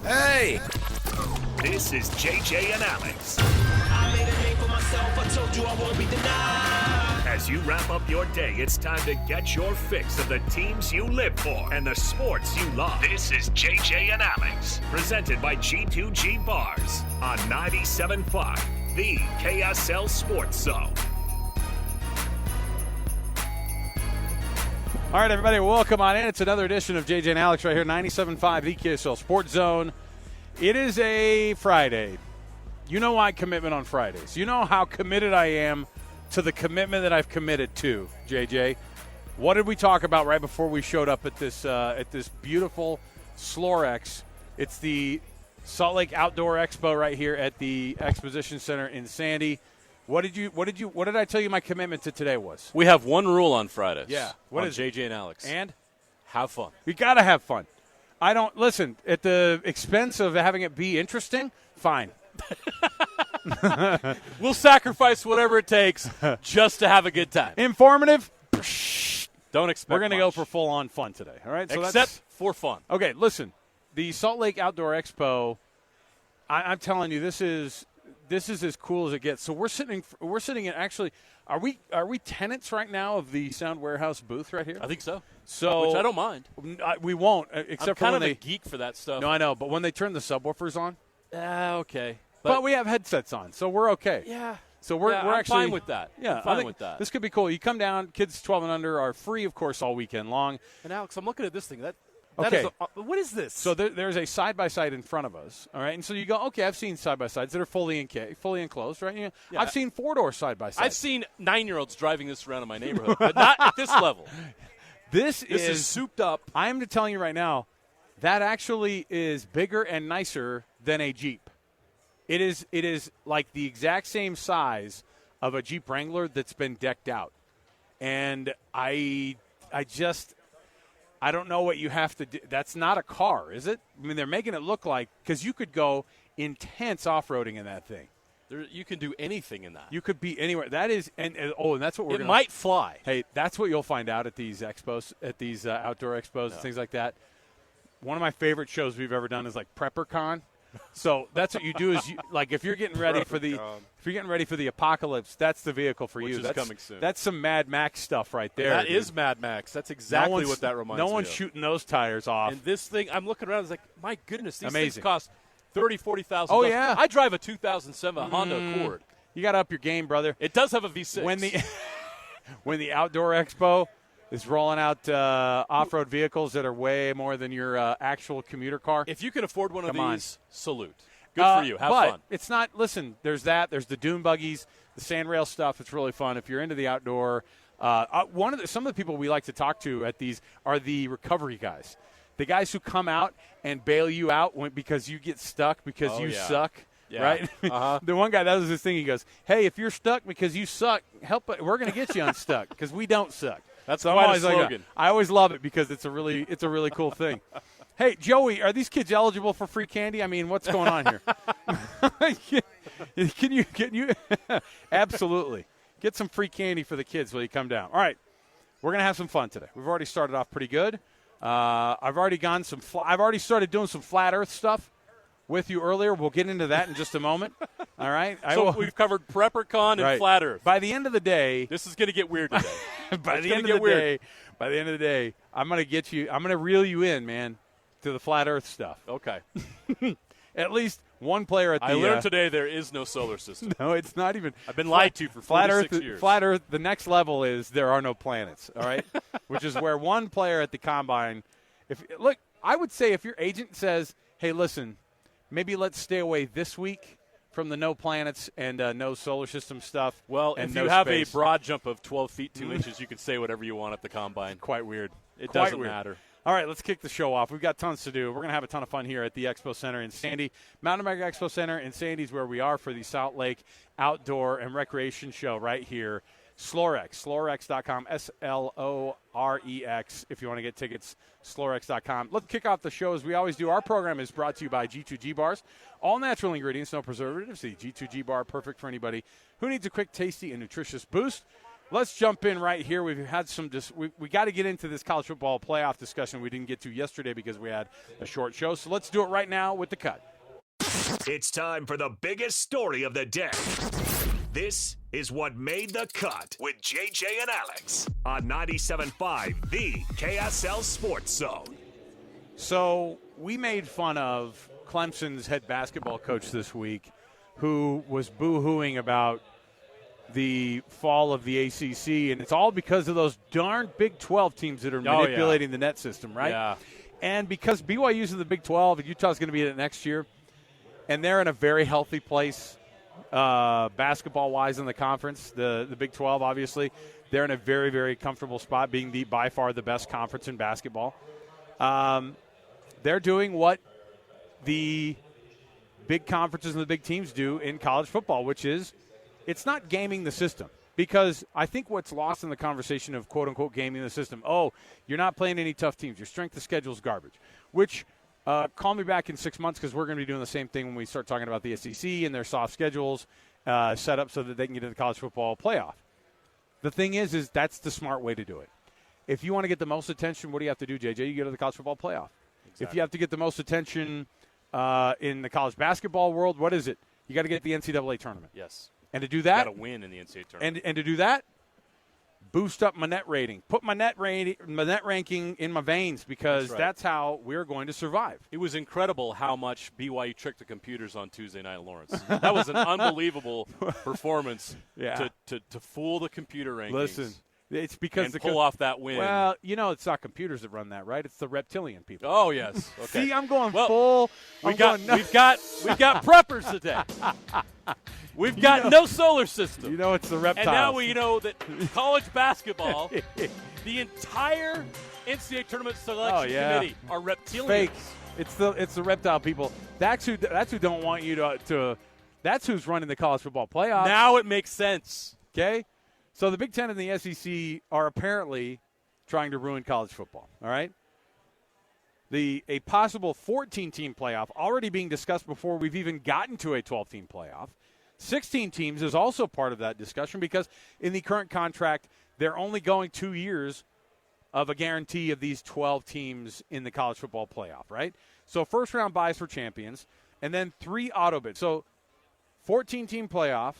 Hey! This is JJ and Alex. I made a name for myself, I told you I won't be denied. As you wrap up your day, it's time to get your fix of the teams you live for and the sports you love. This is JJ and Alex, presented by G2G Bars on 97.5, the KSL Sports Zone. All right, everybody, welcome on in. It's another edition of JJ and Alex right here, 97.5, the KSL Sports Zone. It is a Friday. You know my commitment on Fridays. You know how committed I am to the commitment that I've committed to, JJ. What did we talk about right before we showed up at this beautiful Slorex? It's the Salt Lake Outdoor Expo right here at the Exposition Center in Sandy. What did I tell you my commitment to today was? We have one rule on Fridays. Yeah. What is JJ and Alex? And have fun. you got to have fun. I don't listen at the expense of having it be interesting. Fine. We'll sacrifice whatever it takes just to have a good time. Informative. Don't expect We're going to much. go for full-on fun today. All right. So except for fun. Okay. Listen, the Salt Lake Outdoor Expo. I'm telling you, this is as cool as it gets. So we're sitting in actually. Are we tenants right now of the Sound Warehouse booth right here? I think so. So which I don't mind. We won't, except I'm for kind when of they a geek for that stuff. No, I know, but when they turn the subwoofers on. Okay. But we have headsets on, so we're okay. Yeah. So we're I'm actually fine with that. Yeah, I'm fine I think with that. This could be cool. You come down. Kids 12 and under are free, of course, all weekend long. And Alex, I'm looking at this thing. That Okay. is what is this? So there's a side-by-side in front of us, all right? And so you go, okay, I've seen side-by-sides that are fully enclosed, right? Yeah. I've seen four-door side-by-sides. I've seen 9-year-olds driving this around in my neighborhood, but not at this level. This is souped up. I am telling you right now, that actually is bigger and nicer than a Jeep. It is like the exact same size of a Jeep Wrangler that's been decked out. And I don't know what you have to do. That's not a car, is it? I mean, they're making it look like, because you could go intense off-roading in that thing. You can do anything in that. You could be anywhere. That is, and that's what we're going to. It might fly. Hey, that's what you'll find out at these expos, at these outdoor expos and things like that. One of my favorite shows we've ever done is like PrepperCon. So that's what you do is if you're getting ready for the apocalypse, that's the vehicle for you. Which is coming soon. That's some Mad Max stuff right there. That is Mad Max. That's exactly what that reminds me of. No one's shooting those tires off. And this thing, I'm looking around, it's like, my goodness, these Amazing. things cost $30,000, $40,000. Oh, yeah. I drive a 2007 Honda Accord. You got to up your game, brother. It does have a V6. When the Outdoor Expo is rolling out off-road vehicles that are way more than your actual commuter car. If you can afford one of Come these, salute. Good for you. Have but fun. It's not. Listen, there's that. There's the dune buggies, the sand rail stuff. It's really fun if you're into the outdoor. Some of the people we like to talk to at these are the recovery guys, the guys who come out and bail you out because you get stuck because you suck. Yeah. Right? Uh-huh. The one guy, that was his thing. He goes, "Hey, if you're stuck because you suck, we're going to get you unstuck because we don't suck." That's so quite a slogan. I always love it because it's a really cool thing. Hey, Joey, are these kids eligible for free candy? I mean, what's going on here? Can you absolutely get some free candy for the kids when you come down? All right, we're gonna have some fun today. We've already started off pretty good. I've already started doing some flat Earth stuff with you earlier. We'll get into that in just a moment. All right. We've covered PrepperCon and Flat Earth. By the end of the day, this is going to get weird today. By the end of the day, I'm going to reel you in, man, to the Flat Earth stuff. Okay. At least one player at the. I learned today there is no solar system. No, it's not even. I've been lied to for 46 years. Flat Earth, the next level is there are no planets, all right? Which is where one player at the Combine, I would say if your agent says, hey, listen, maybe let's stay away this week from the no planets and no solar system stuff. Well, and if no you have space. a broad jump of 12 feet 2 inches, you can say whatever you want at the Combine. Quite weird. It Quite doesn't weird. matter. All right, let's kick the show off. We've got tons to do. We're going to have a ton of fun here at the Expo Center in Sandy. Mountain America Expo Center in Sandy is where we are for the Salt Lake Outdoor and Recreation Show right here. Slorex, Slorex.com, Slorex. If you want to get tickets, Slorex.com. Let's kick off the show as we always do. Our program is brought to you by G2G Bars. All natural ingredients, no preservatives. The G2G Bar, perfect for anybody who needs a quick, tasty, and nutritious boost. let's jump in right here. We've had some we got to get into this college football playoff discussion we didn't get to yesterday because we had a short show. So let's do it right now with the cut. It's time for the biggest story of the day. This is what made the cut with JJ and Alex on 97.5, the KSL Sports Zone. So we made fun of Clemson's head basketball coach this week, who was boo-hooing about the fall of the ACC, and it's all because of those darn Big 12 teams that are manipulating the net system, right? Yeah. And because BYU's in the Big 12 and Utah's going to be in it next year, and they're in a very healthy place basketball-wise in the conference, the Big 12, obviously. They're in a very, very comfortable spot, being by far the best conference in basketball. They're doing what the big conferences and the big teams do in college football, which is it's not gaming the system. Because I think what's lost in the conversation of quote-unquote gaming the system, you're not playing any tough teams. Your strength of schedule is garbage, which call me back in 6 months because we're going to be doing the same thing when we start talking about the SEC and their soft schedules set up so that they can get to the college football playoff. The thing is that's the smart way to do it. If you want to get the most attention, what do you have to do, JJ? You go to the college football playoff. Exactly. If you have to get the most attention in the college basketball world, what is it? You got to get the NCAA tournament. Yes. And to do that, you got to win in the NCAA tournament. And to do that, boost up my net rating. Put my net ranking in my veins because that's how we're going to survive. It was incredible how much BYU tricked the computers on Tuesday night, Lawrence. That was an unbelievable performance to fool the computer rankings. Listen, it's because pull off that win. Well, it's not computers that run that, right? It's the reptilian people. Oh yes. Okay. See, I'm going full. We've got preppers today. We've got no solar system. It's the reptiles. And now we know that college basketball, the entire NCAA tournament selection committee are reptilians. Fake. It's the reptile people. That's who don't want you to. That's who's running the college football playoff. Now it makes sense. Okay. So the Big Ten and the SEC are apparently trying to ruin college football. All right. A possible 14-team playoff already being discussed before we've even gotten to a 12-team playoff. 16 teams is also part of that discussion because in the current contract, they're only going 2 years of a guarantee of these 12 teams in the college football playoff, right? So first-round buys for champions, and then 3 auto bids. So 14-team playoff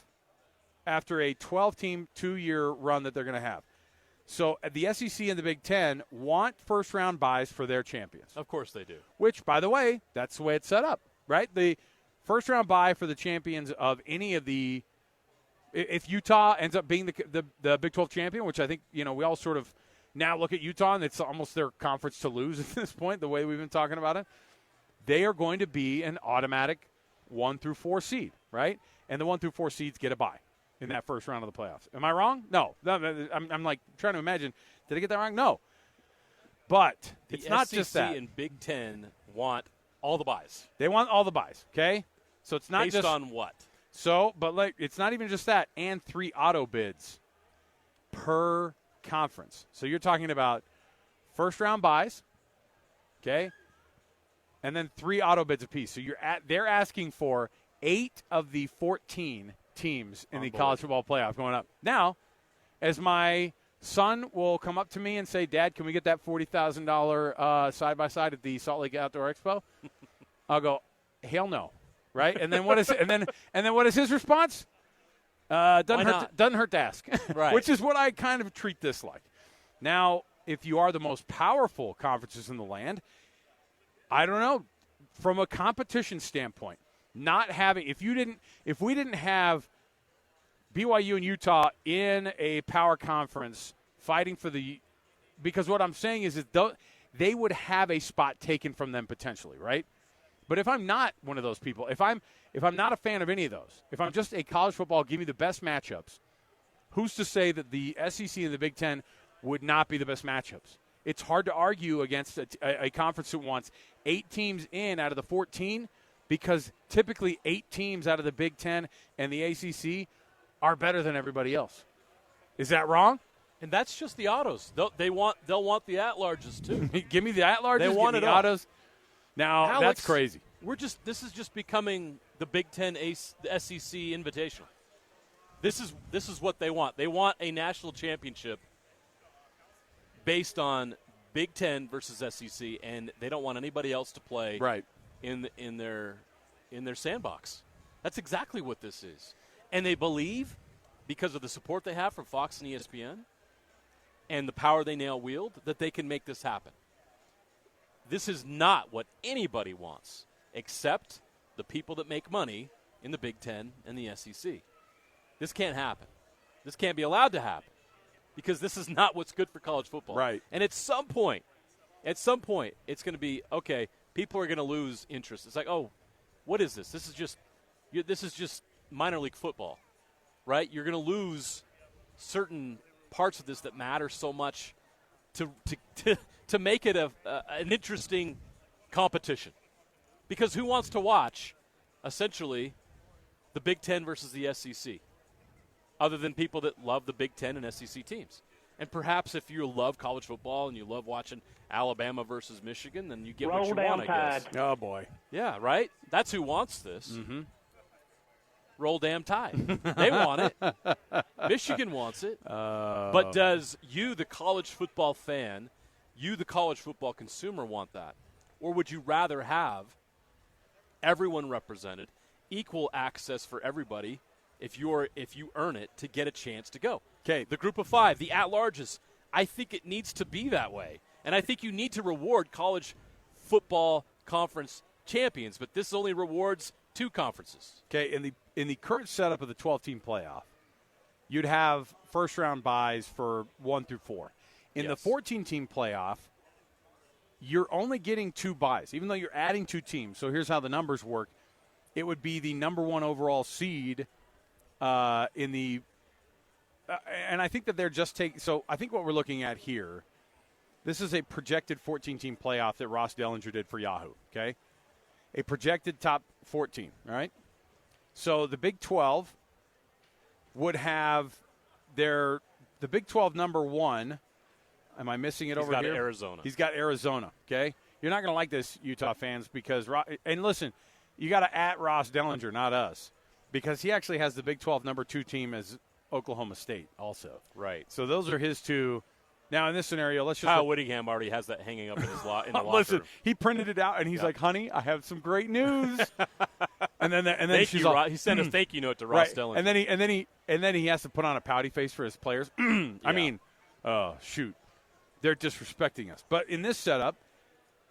after a 12-team 2-year run that they're going to have. So the SEC and the Big Ten want first-round buys for their champions. Of course they do. Which, by the way, that's the way it's set up, right? The first-round bye for the champions of any of the – if Utah ends up being the Big 12 champion, which I think, we all sort of now look at Utah, and it's almost their conference to lose at this point, the way we've been talking about it, they are going to be an automatic 1 through 4 seed, right? And the 1 through 4 seeds get a bye in that first round of the playoffs. Am I wrong? No. I'm like trying to imagine. Did I get that wrong? No. But it's not just that. The SEC and Big Ten want all the buys. They want all the buys, okay? So it's not based just on what? So, but it's not even just that, and 3 auto bids per conference. So you're talking about first round buys, okay, and then 3 auto bids apiece. So they're asking for 8 of the 14 teams in the college football playoff going up. Now, as my son will come up to me and say, "Dad, can we get that $40,000 side by side at the Salt Lake Outdoor Expo?" I'll go, "Hell no." Right? And then what is and then what is his response? Doesn't hurt to ask. Right. Which is what I kind of treat this like. Now, if you are the most powerful conferences in the land, I don't know, from a competition standpoint, not having if we didn't have BYU and Utah in a power conference fighting for because what I'm saying is that they would have a spot taken from them potentially, right? But if I'm not one of those people, if I'm not a fan of any of those, if I'm just a college football, give me the best matchups, who's to say that the SEC and the Big Ten would not be the best matchups? It's hard to argue against a conference that wants 8 teams in out of the 14 because typically 8 teams out of the Big Ten and the ACC are better than everybody else. Is that wrong? And that's just the autos. They'll want the at-larges too. Give me the at-larges. They want the it all. autos. Now, Alex, that's crazy. This is just becoming the Big Ten the SEC Invitational. This is what they want. They want a national championship based on Big Ten versus SEC, and they don't want anybody else to play in their sandbox. That's exactly what this is. And they believe, because of the support they have from Fox and ESPN and the power they now wield, that they can make this happen. This is not what anybody wants, except the people that make money in the Big Ten and the SEC. This can't happen. This can't be allowed to happen because this is not what's good for college football. Right. And at some point, it's going to be, okay, people are going to lose interest. It's like, oh, what is this? This is just minor league football, right? You're going to lose certain parts of this that matter so much to make it an interesting competition. Because who wants to watch, essentially, the Big Ten versus the SEC, other than people that love the Big Ten and SEC teams? And perhaps if you love college football and you love watching Alabama versus Michigan, then you get what you want, I guess. Oh, boy. Yeah, right? That's who wants this. Mm-hmm. Roll damn Tide. They want it. Michigan wants it. But does you, the college football fan, you, the college football consumer, want that? Or would you rather have everyone represented, equal access for everybody, if you earn it, to get a chance to go? Okay. The group of five, the at-larges, I think it needs to be that way. And I think you need to reward college football conference champions, but this only rewards two conferences. Okay, in the current setup of the 12-team playoff, you'd have first-round buys for 1 through 4. In the 14-team playoff, you're only getting 2 buys, even though you're adding 2 teams. So here's how the numbers work. It would be the number 1 overall seed in the and I think that they're just taking – so I think what we're looking at here, this is a projected 14-team playoff that Ross Dellinger did for Yahoo, okay? A projected top 14, all right? So the Big 12 would have the Big 12 number 1. Am I missing it over here? He's got Arizona. He's got Arizona, okay? You're not going to like this, Utah fans, because – and listen, you got to at Ross Dellinger, not us, because he actually has the Big 12 number 2 team as Oklahoma State also. Right. So those are his 2. Now, in this scenario, let's just – Kyle Whittingham already has that hanging up in his in the locker Listen, room. he printed it out, and he's like, honey, I have some great news. and then thank she's you, all, he sent a thank you note to Ross Dellinger. And then he has to put on a pouty face for his players. I mean, oh, shoot. They're disrespecting us. But in this setup,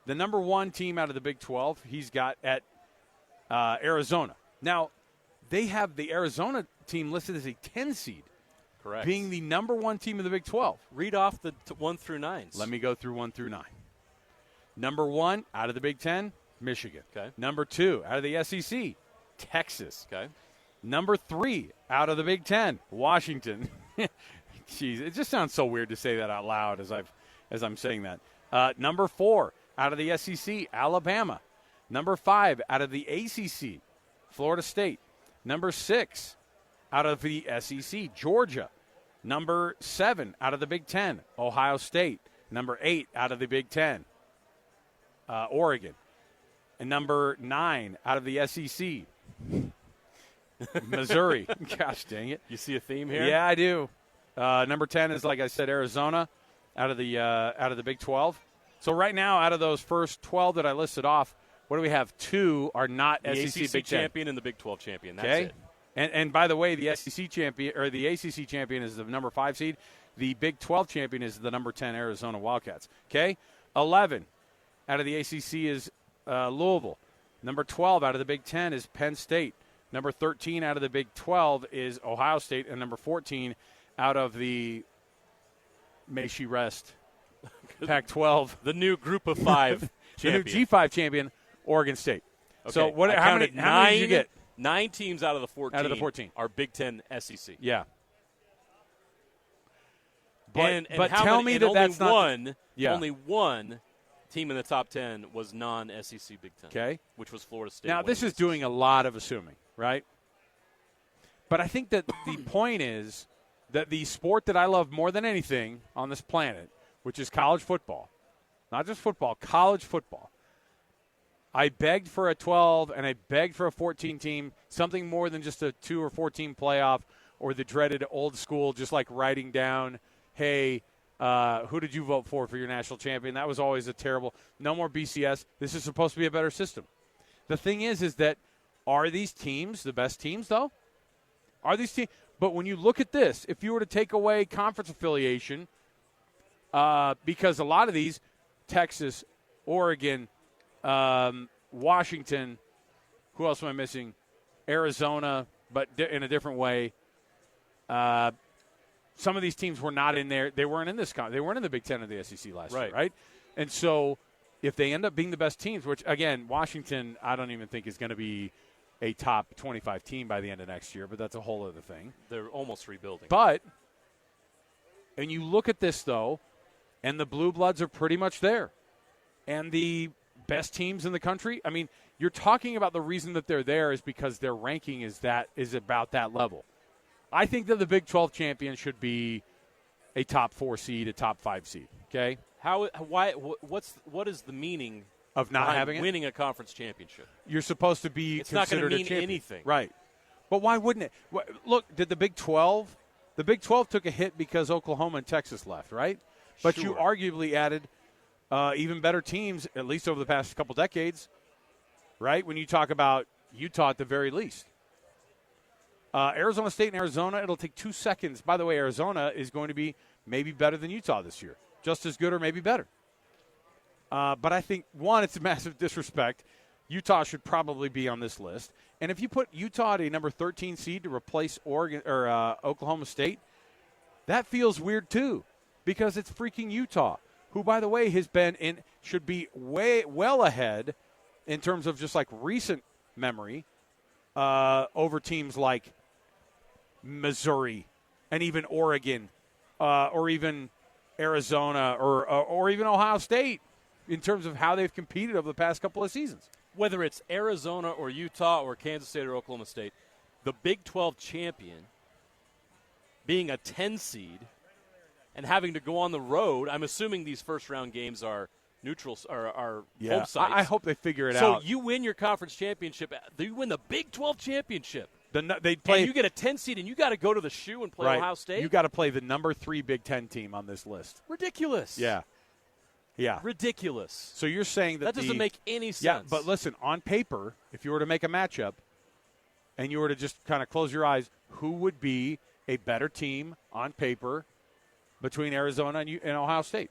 the number 1 team out of the Big 12, he's got at Arizona. Now, they have the Arizona team listed as a 10 seed. Correct. Being the number 1 team in the Big 12. Read off the 1 through 9s. Let me go through 1 through 9. Number 1 out of the Big 10, Michigan. Okay. Number 2 out of the SEC, Texas. Okay. Number 3 out of the Big 10, Washington. Jeez, it just sounds so weird to say that out loud as I'm saying that. Number 4 out of the SEC, Alabama. Number 5 out of the ACC, Florida State. Number 6 out of the SEC, Georgia. Number 7 out of the Big 10, Ohio State. Number 8 out of the Big 10, Oregon. And number 9 out of the SEC, Missouri. Gosh dang it. You see a theme here? Yeah, I do. Number 10 is, like I said, Arizona out of the Big 12. So right now, out of those first 12 that I listed off, what do we have? 2 are not the SEC ACC Big 10 champion and the Big 12 champion. That's okay. it. And by the way, the SEC champion or the ACC champion is the number 5 seed. The Big 12 champion is the number 10 Arizona Wildcats. Okay, 11 out of the ACC is Louisville. Number 12 out of the Big 10 is Penn State. Number 13 out of the Big 12 is Ohio State, and number 14 out of the may she rest Pac-12, the new Group of 5 champion, the new G5 champion, Oregon State. Okay. So what? How many did you get? 9 teams out of the 14. Out of the 14 are Big 10 SEC. Yeah. But tell many, me and that only that's not one. Yeah. Only one team in the top 10 was non-SEC Big 10. Okay. Which was Florida State. Now this is doing a lot of assuming, right? But I think that the point is that the sport that I love more than anything on this planet, which is college football, not just football, college football. I begged for a 12 and I begged for a 14 team, something more than just a 2 or 4 team playoff or the dreaded old school, just like writing down, hey, who did you vote for your national champion? That was always a terrible. No more BCS. This is supposed to be a better system. The thing is that are these teams the best teams, though? Are these teams? But when you look at this, if you were to take away conference affiliation, because a lot of these, Texas, Oregon, Washington, who else am I missing? Arizona, but in a different way. Some of these teams were not in there. They weren't in this. They weren't in the Big Ten or the SEC last year, right? And so if they end up being the best teams, which, again, Washington I don't even think is going to be a top 25 team by the end of next year, but that's a whole other thing. They're almost rebuilding. But, and you look at this, though, and the Blue Bloods are pretty much there. And the best teams in the country, I mean, you're talking about the reason that they're there is because their ranking is about that level. I think that the Big 12 champion should be a top 4 seed, a top 5 seed, okay? What is the meaning of not having it? Winning a conference championship? You're supposed to be it's considered not going to mean anything. anything. Right. But why wouldn't it? Look, did the Big 12 – the Big 12 took a hit because Oklahoma and Texas left, right? But Sure. you arguably added even better teams, at least over the past couple decades, right? When you talk about Utah at the very least. Arizona State and Arizona, it'll take 2 seconds. By the way, Arizona is going to be maybe better than Utah this year. Just as good or maybe better. But I think, one, it's a massive disrespect. Utah should probably be on this list. And if you put Utah at a number 13 seed to replace Oregon or Oklahoma State, that feels weird too, because it's freaking Utah, who, by the way, should be well ahead in terms of just like recent memory over teams like Missouri and even Oregon or even Arizona or even Ohio State in terms of how they've competed over the past couple of seasons. Whether it's Arizona or Utah or Kansas State or Oklahoma State, the Big 12 champion being a 10 seed and having to go on the road, I'm assuming these first-round games are neutral are home sites. I hope they figure it out. out. So you win your conference championship. You win the Big 12 championship. They play, and you get a 10 seed, and you got to go to the shoe and play right. Ohio State? You got to play the number 3 Big Ten team on this list. Ridiculous. Yeah. Ridiculous. So you're saying that doesn't make any sense. Yeah, but listen, on paper, if you were to make a matchup and you were to just kind of close your eyes, who would be a better team on paper between Arizona and Ohio State?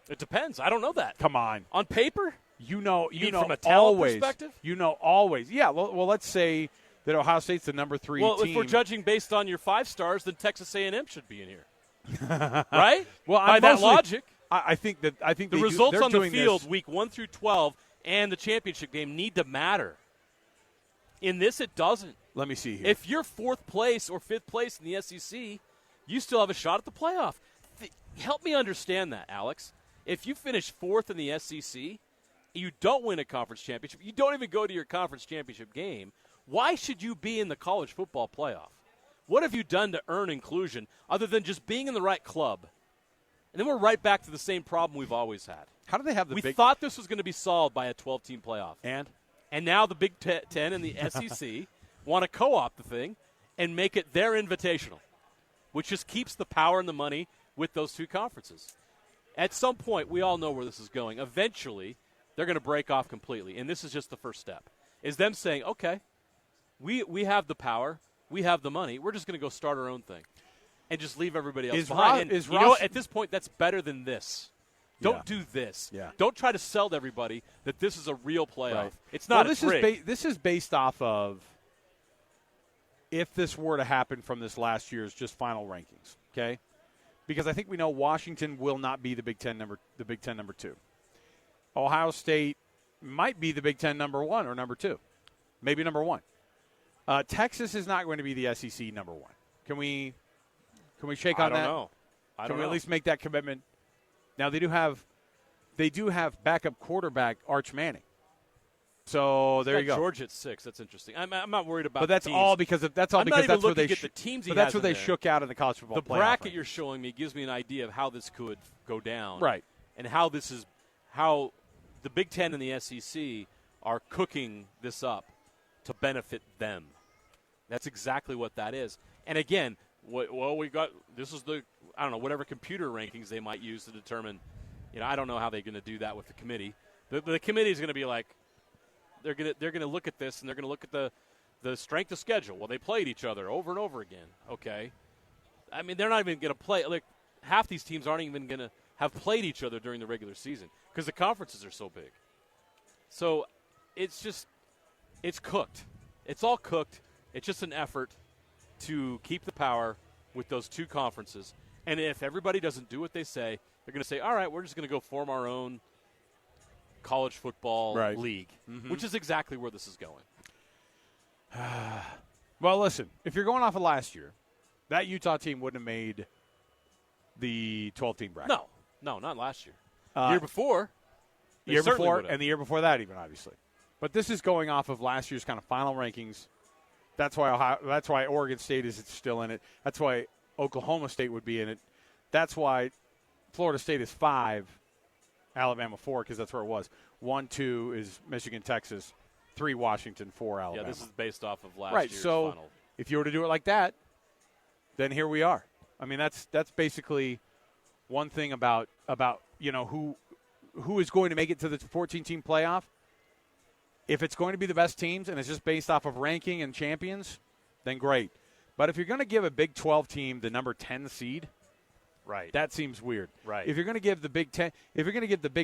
It depends. I don't know that. Come on. On paper? You know from a talent always, perspective? You know always. Yeah, well, let's say that Ohio State's the number 3 team. Well, if we're judging based on your 5 stars, then Texas A&M should be in here. Right? Well, by that logic. I think the results on the field, this. week 1 through 12, and the championship game need to matter. In this, it doesn't. Let me see here. If you're 4th place or 5th place in the SEC, you still have a shot at the playoff. Help me understand that, Alex. If you finish 4th in the SEC, you don't win a conference championship, you don't even go to your conference championship game, why should you be in the college football playoff? What have you done to earn inclusion other than just being in the right club? And then we're right back to the same problem we've always had. How do they have We thought this was going to be solved by a 12-team playoff. And now the Big Ten and the SEC want to co-opt the thing and make it their invitational, which just keeps the power and the money with those 2 conferences. At some point, we all know where this is going. Eventually, they're going to break off completely, and this is just the first step, is them saying, okay, we have the power, we have the money, we're just going to go start our own thing and just leave everybody else behind. You know what? At this point, that's better than this. Don't do this. Yeah. Don't try to sell to everybody that this is a real playoff. Right. It's not this is based off of if this were to happen from this last year's just final rankings, okay? Because I think we know Washington will not be the Big Ten number 2. Ohio State might be the Big Ten number 1 or number 2, maybe number 1. Texas is not going to be the SEC number 1. Can we shake on that? I don't know. Can we at least make that commitment? Now they do have backup quarterback Arch Manning. So there you go. Georgia at 6. That's interesting. I'm not worried about. But that's teams. all because that's where they the teams. But that's what they shook out in the college football. The bracket you're showing me gives me an idea of how this could go down, right? And how the Big Ten and the SEC are cooking this up to benefit them. That's exactly what that is. And again, we got this is the I don't know whatever computer rankings they might use to determine. I don't know how they're going to do that with the committee. The committee is going to be like they're going to look at this and they're going to look at the strength of schedule. Well, they played each other over and over again. Okay, I mean they're not even going to play. Like half these teams aren't even going to have played each other during the regular season because the conferences are so big. So it's cooked. It's all cooked. It's just an effort to keep the power with those two conferences. And if everybody doesn't do what they say, they're going to say, all right, we're just going to go form our own college football league, which is exactly where this is going. Well, listen, if you're going off of last year, that Utah team wouldn't have made the 12-team bracket. No, not last year. Year before. And the year before that even, obviously. But this is going off of last year's kind of final rankings. That's why Oregon State is still in it. That's why Oklahoma State would be in it. That's why Florida State is 5, Alabama 4, because that's where it was. 1, 2 is Michigan, Texas, 3 Washington, 4 Alabama. Yeah, this is based off of last year's so final. If you were to do it like that, then here we are. I mean, that's basically one thing about who is going to make it to the 14-team playoff. If it's going to be the best teams and it's just based off of ranking and champions, then great. But if you're going to give a Big 12 team the number 10 seed, right, that seems weird. Right. If you're going to give the Big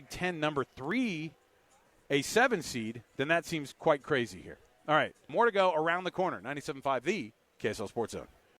10 number 3 a 7 seed, then that seems quite crazy here. All right, more to go around the corner. 97.5 The KSL Sports Zone.